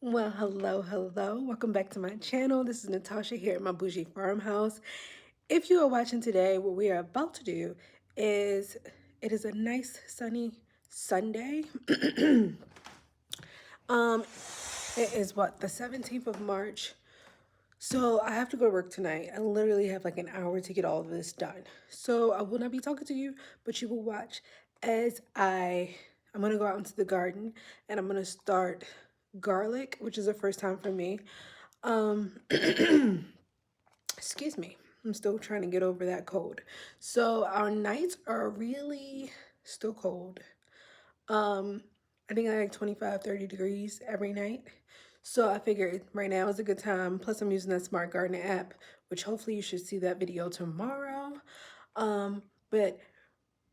Well, hello. Welcome back to my channel. This is Natasha here at my bougie farmhouse. If you are watching today, what we are about to do is it is a nice sunny Sunday. um, it is what, the 17th of March. So I have to go to work tonight. I literally have like an hour to get all of this done. So I will not be talking to you, but you will watch as I'm gonna go out into the garden and I'm gonna start garlic, which is the first time for me. Excuse me. I'm still trying to get over that cold. So our nights are really still cold. I think I like 25, 30 degrees every night. So I figured right now is a good time. Plus I'm using that smart gardening app, which hopefully you should see that video tomorrow. But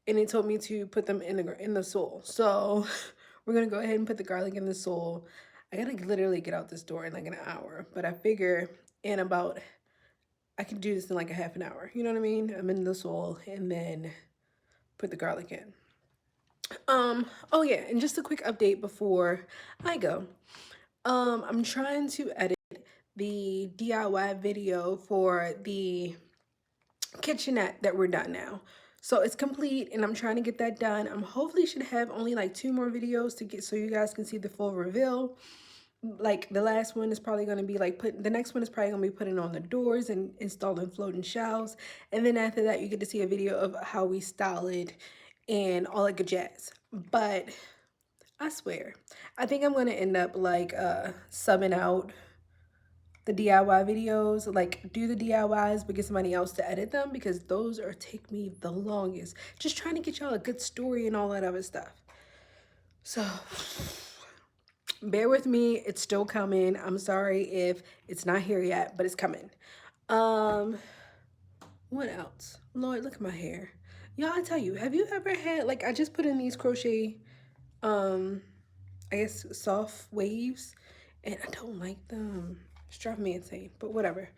and it told me to put them in the soil. So we're gonna go ahead and put the garlic in the soil. I gotta literally get out this door in like an hour, but I figure in about I can do this in like a half an hour. You know what I mean? I'm in the soil and then put the garlic in. Oh yeah, and just a quick update before I go. I'm trying to edit the DIY video for the kitchenette that we're done now. So it's complete and I'm trying to get that done. I'm hopefully should have only like 2 more videos to get so you guys can see the full reveal. Like the last one is probably going to be like the next one is probably going to be putting on the doors and installing floating shelves. And then after that you get to see a video of how we style it and all that good jazz. But I swear, I think I'm going to end up like subbing out the DIY videos, like do the DIYs but get somebody else to edit them because those are take me the longest. Just trying to get y'all a good story and all that other stuff. So bear with me, it's still coming. I'm sorry if it's not here yet, but it's coming. What else? Lord, look at my hair. Y'all, I tell you, have you ever had, like, I just put in these crochet, I guess, soft waves, and I don't like them. It's driving me insane, but whatever.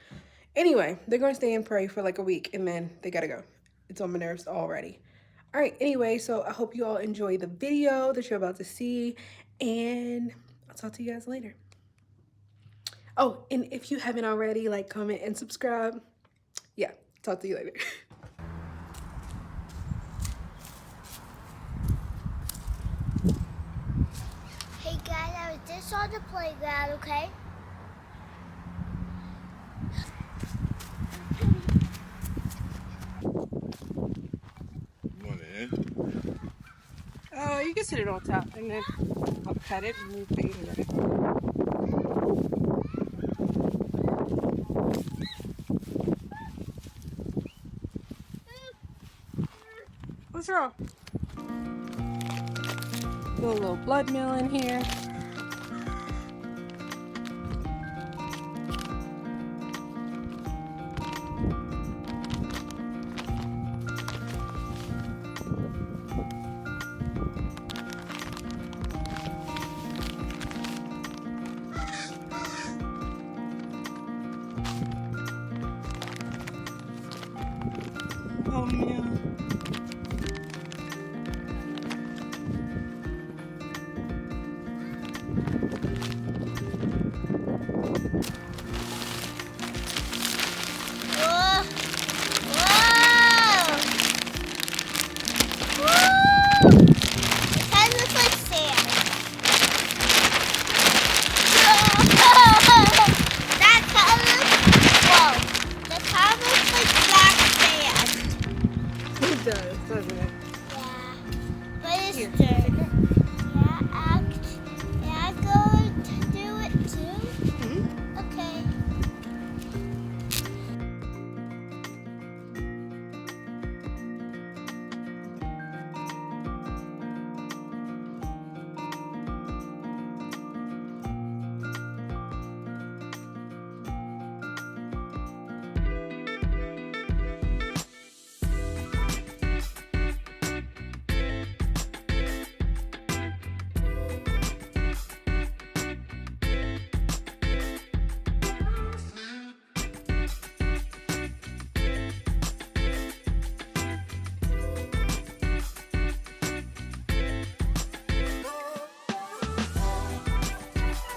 Anyway, they're going to stay and pray for like a week, and then they got to go. It's on my nerves already. All right, anyway, so I hope you all enjoy the video that you're about to see, and I'll talk to you guys later. Oh, and if you haven't already, like, comment, and subscribe. Yeah, talk to you later. Hey guys, I was just on the playground, okay? You want it in? Oh, you can sit it on top, and then I'll cut it and move the it. What's wrong? Do a little blood meal in here. Oh yeah. Whoa! Whoa! Whoa! It kind of looks like sand. That kind of looks, whoa! That kind of looks like black sand.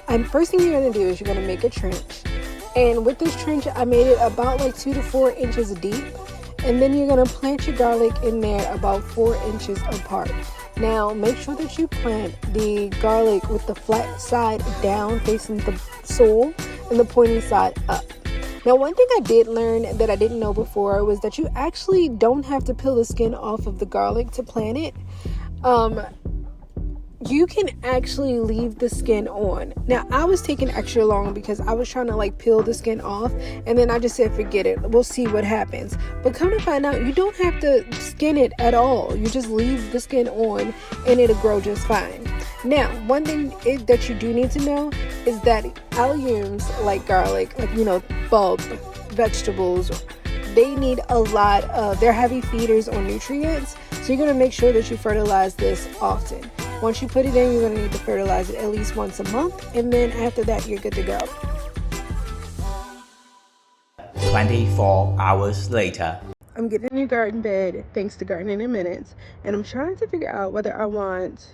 And first thing you're going to do is you're going to make a trench. And with this trench, I made it about like 2 to 4 inches deep. And then you're going to plant your garlic in there about 4 inches apart. Now, make sure that you plant the garlic with the flat side down facing the soil and the pointy side up. Now, one thing I did learn that I didn't know before was that you actually don't have to peel the skin off of the garlic to plant it. You can actually leave the skin on. Now, I was taking extra long because I was trying to like peel the skin off, and then I just said forget it, we'll see what happens. But come to find out, you don't have to skin it at all. You just leave the skin on and it'll grow just fine. Now, one thing that you do need to know is that legumes like garlic, like bulb vegetables, they need a lot of, they're heavy feeders on nutrients. So you're going to make sure that you fertilize this often. Once you put it in, you're going to need to fertilize it at least once a month. And then after that, you're good to go. 24 hours later. I'm getting a new garden bed thanks to Gardening in Minutes. And I'm trying to figure out whether I want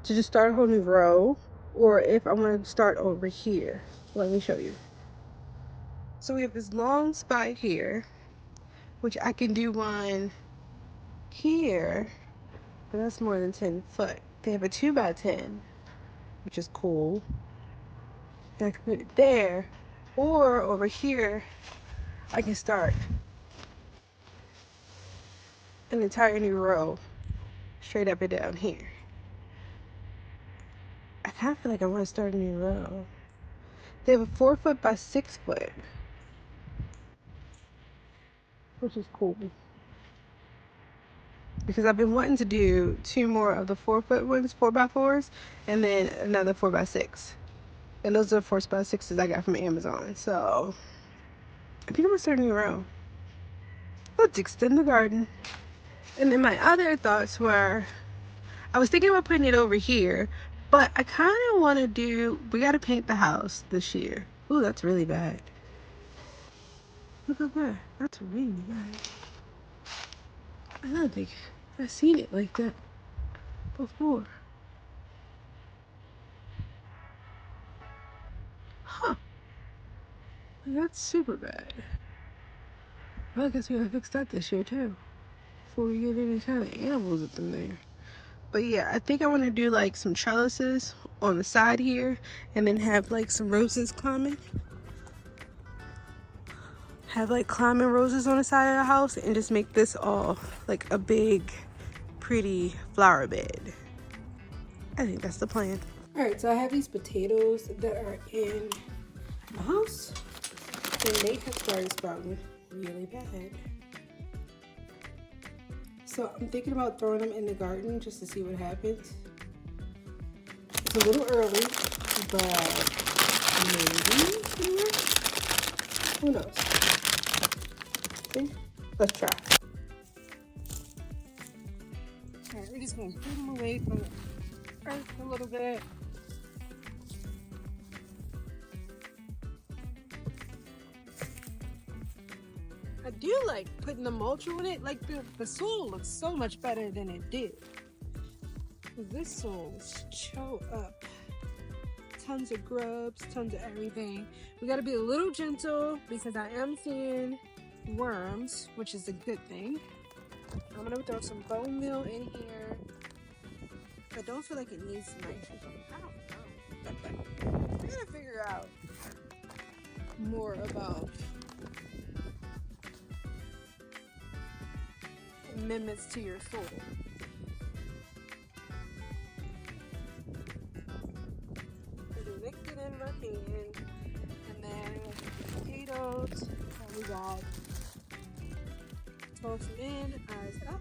to just start a whole new row or if I want to start over here. Let me show you. So we have this long spot here, which I can do one here. But that's more than 10 foot. They have a 2x10, which is cool. I can put it there, or over here, I can start an entire new row straight up and down here. I kind of feel like I want to start a new row. They have a 4 foot by 6 foot, which is cool. Because I've been wanting to do 2 more of the 4 foot ones, 4x4s, and then another 4x6. And those are the 4x6s I got from Amazon. So I think I'm gonna start a new row. Let's extend the garden. And then my other thoughts were, I was thinking about putting it over here, but I kind of want to do, we got to paint the house this year. Ooh, that's really bad. Look at that. That's really bad. I don't think I've seen it like that before. Huh. That's super bad. Well, I guess we gotta fix that this year too, before we get any kind of animals up in there. But yeah, I think I want to do like some trellises on the side here, and then have like some roses climbing. Have like climbing roses on the side of the house, and just make this all like a big, pretty flower bed. I think that's the plan. All right, so I have these potatoes that are in my house, and they have started sprouting really bad. So I'm thinking about throwing them in the garden just to see what happens. It's a little early, but maybe. Who knows? See? Let's try. Alright, we're just gonna put them away from the earth a little bit. I do like putting the mulch on it. Like the soil looks so much better than it did. This soil is choked up. Tons of grubs, tons of everything. We gotta be a little gentle because I am seeing worms, which is a good thing. I'm gonna throw some bone meal in here. I don't feel like it needs nitrogen. I don't know. I gotta figure out more about amendments to your soil. So mix it in my hand, and then potatoes. We got toss them in, eyes up.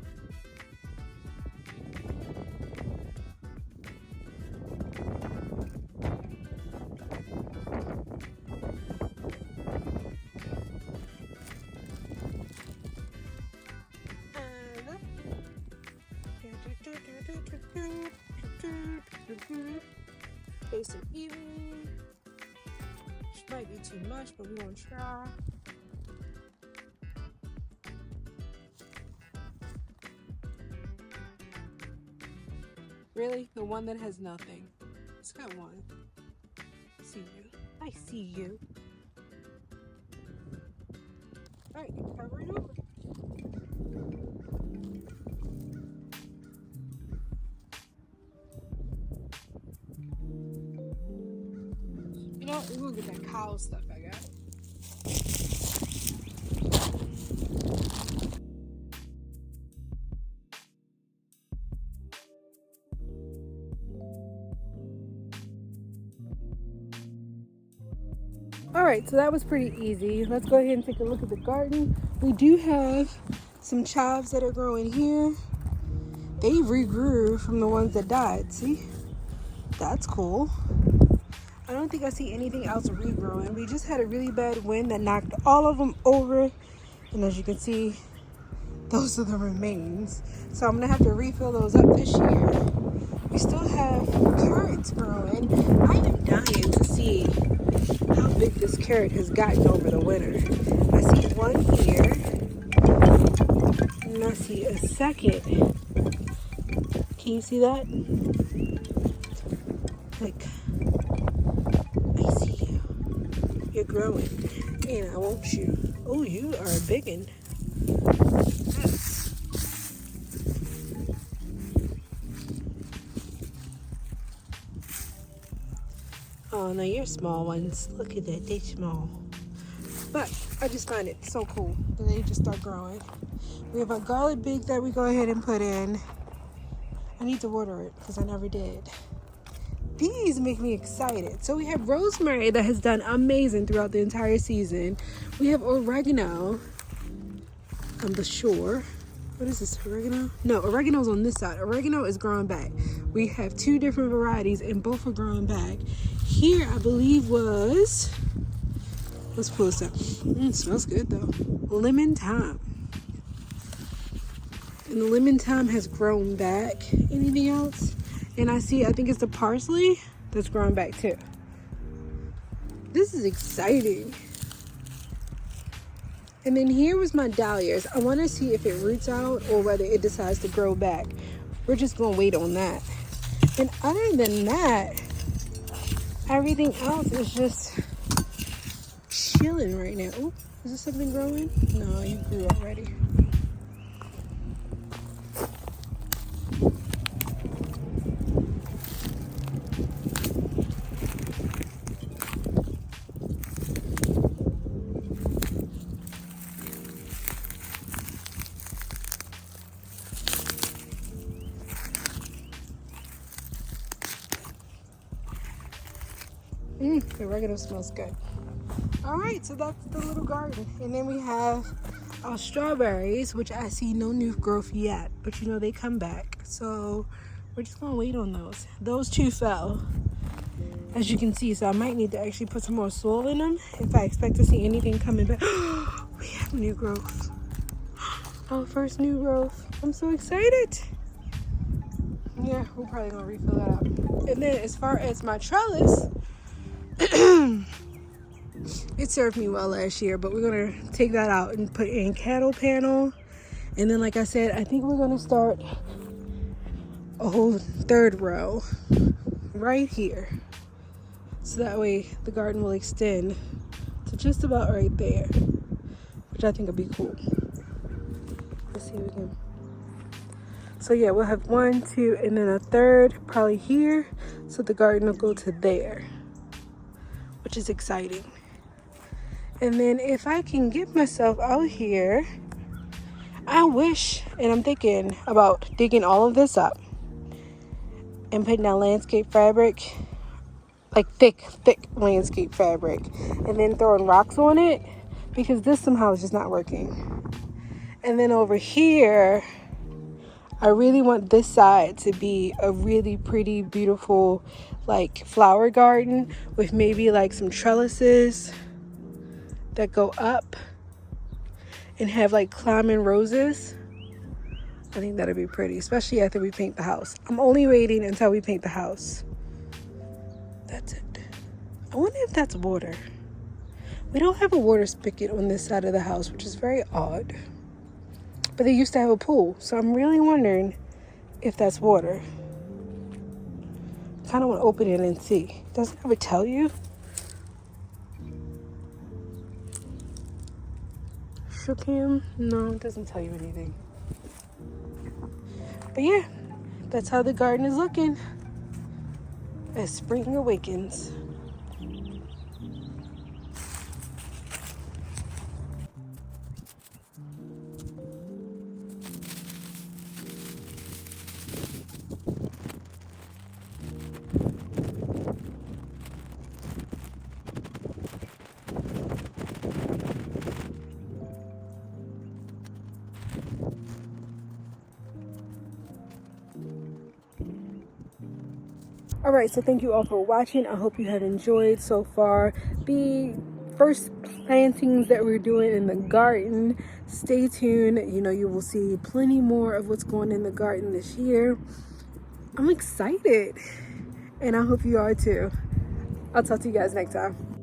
Space it evenly. Which might be too much, but we won't try. Really? The one that has nothing. It's got one. I see you. All right, cover it over. You know what? We're gonna get that cow stuff I got. Alright, so that was pretty easy. Let's go ahead and take a look at the garden. We do have some chives that are growing here. They regrew from the ones that died. See? That's cool. I don't think I see anything else regrowing. We just had a really bad wind that knocked all of them over. And as you can see, those are the remains. So I'm going to have to refill those up this year. We still have carrots growing. I am dying to see how big this carrot has gotten over the winter. I see one here, and I see a second. Can you see that? Like, I see you. You're growing, and I want you. Oh, you are a biggin'. Oh, no, you're small ones. Look at that, they small. But I just find it so cool that they just start growing. We have a garlic big that we go ahead and put in. I need to water it because I never did. These make me excited. So we have rosemary that has done amazing throughout the entire season. We have oregano on the shore. What is this, oregano? No, oregano's on this side. Oregano is growing back. We have two different varieties and both are growing back. Here, I believe was, let's pull this up. It smells good though. Lemon thyme. And the lemon thyme has grown back. Anything else? And I think it's the parsley that's growing back too. This is exciting. And then here was my dahlias. I want to see if it roots out or whether it decides to grow back. We're just going to wait on that. And other than that, everything else is just chilling right now. Oh, is this something growing? No, you grew already. The oregano smells good. All right, so that's the little garden. And then we have our strawberries, which I see no new growth yet, but you know, they come back. So we're just gonna wait on those. Those two fell, as you can see, so I might need to actually put some more soil in them if I expect to see anything coming back. We have new growth. Our first new growth. I'm so excited. Yeah, we're probably gonna refill that up. And then as far as my trellis, it served me well last year, but we're gonna take that out and put in cattle panel. And then, like I said, I think we're gonna start a whole third row right here, so that way the garden will extend to just about right there, which I think would be cool. Let's see if we can. So yeah, we'll have 1, 2, and then a third probably here, so the garden will go to there, which is exciting. And then if I can get myself out here, I wish, and I'm thinking about digging all of this up and putting down landscape fabric, like thick landscape fabric, and then throwing rocks on it, because this somehow is just not working. And then over here, I really want this side to be a really pretty, beautiful, like flower garden with maybe like some trellises that go up and have like climbing roses. I think that'd be pretty, especially after we paint the house. I'm only waiting until we paint the house. That's it. I wonder if that's water. We don't have a water spigot on this side of the house, which is very odd. But they used to have a pool, so I'm really wondering if that's water. Kind of want to open it and see. Does it ever tell you? social cam? No, it doesn't tell you anything. But yeah, that's how the garden is looking as spring awakens. Alright, so thank you all for watching. I hope you have enjoyed so far the first plantings that we're doing in the garden. Stay tuned. You know, you will see plenty more of what's going in the garden this year. I'm excited, and I hope you are too. I'll talk to you guys next time.